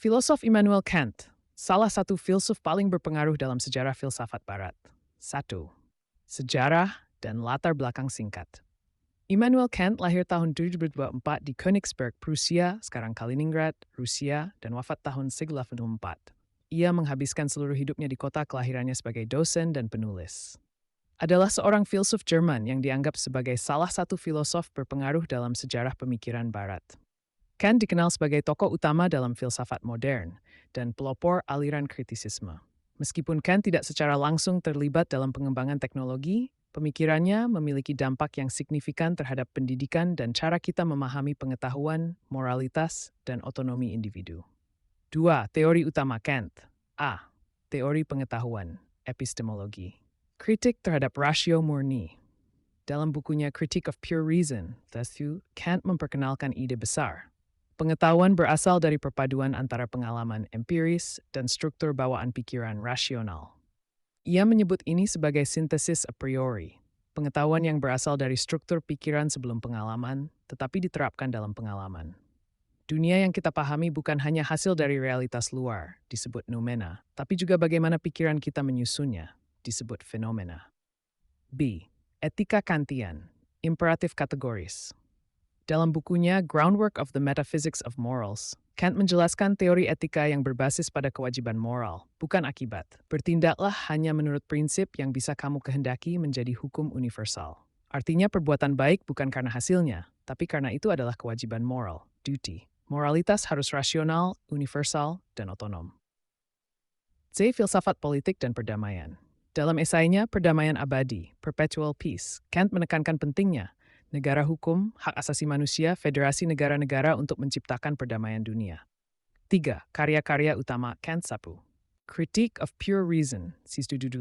Filosof Immanuel Kant, salah satu filsuf paling berpengaruh dalam sejarah filsafat barat. 1. Sejarah dan latar belakang singkat. Immanuel Kant lahir tahun 1724 di Königsberg, Prusia, sekarang Kaliningrad, Rusia, dan wafat tahun 1804. Ia menghabiskan seluruh hidupnya di kota kelahirannya sebagai dosen dan penulis. Adalah seorang filsuf Jerman yang dianggap sebagai salah satu filosof berpengaruh dalam sejarah pemikiran barat. Kant dikenal sebagai tokoh utama dalam filsafat modern dan pelopor aliran kritisisme. Meskipun Kant tidak secara langsung terlibat dalam pengembangan teknologi, pemikirannya memiliki dampak yang signifikan terhadap pendidikan dan cara kita memahami pengetahuan, moralitas, dan otonomi individu. 2. Teori utama Kant. A. Teori pengetahuan, epistemologi. Kritik terhadap rasio murni. Dalam bukunya Critique of Pure Reason, Kant memperkenalkan ide besar. Pengetahuan berasal dari perpaduan antara pengalaman empiris dan struktur bawaan pikiran rasional. Ia menyebut ini sebagai sintesis a priori, pengetahuan yang berasal dari struktur pikiran sebelum pengalaman, tetapi diterapkan dalam pengalaman. Dunia yang kita pahami bukan hanya hasil dari realitas luar, disebut noumena, tapi juga bagaimana pikiran kita menyusunnya, disebut fenomena. B. Etika Kantian, imperatif kategoris. Dalam bukunya Groundwork of the Metaphysics of Morals, Kant menjelaskan teori etika yang berbasis pada kewajiban moral, bukan akibat. Bertindaklah hanya menurut prinsip yang bisa kamu kehendaki menjadi hukum universal. Artinya perbuatan baik bukan karena hasilnya, tapi karena itu adalah kewajiban moral, duty. Moralitas harus rasional, universal, dan otonom. C. Filsafat politik dan perdamaian. Dalam esainya Perdamaian Abadi, Perpetual Peace, Kant menekankan pentingnya negara hukum, hak asasi manusia, federasi negara-negara untuk menciptakan perdamaian dunia. 3. Karya-karya utama Kant Sapu. Critique of Pure Reason, 1718,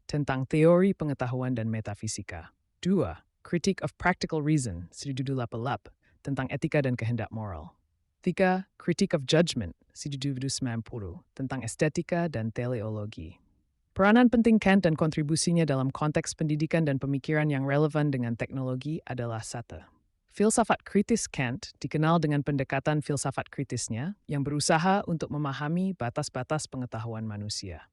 tentang teori pengetahuan dan metafisika. 2. Critique of Practical Reason, 1788, tentang etika dan kehendak moral. 3. Critique of Judgment, 1790, tentang estetika dan teleologi. Peranan penting Kant dan kontribusinya dalam konteks pendidikan dan pemikiran yang relevan dengan teknologi adalah 1. Filsafat kritis Kant dikenal dengan pendekatan filsafat kritisnya yang berusaha untuk memahami batas-batas pengetahuan manusia.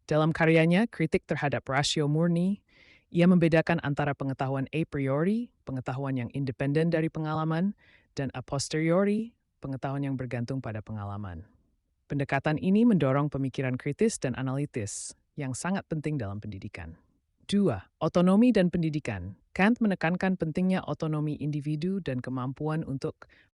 Dalam karyanya Kritik terhadap Rasio Murni, ia membedakan antara pengetahuan a priori, pengetahuan yang independen dari pengalaman, dan a posteriori, pengetahuan yang bergantung pada pengalaman. Pendekatan ini mendorong pemikiran kritis dan analitis yang sangat penting dalam pendidikan. 2. Otonomi dan pendidikan. Kant menekankan pentingnya otonomi individu dan kemampuan untuk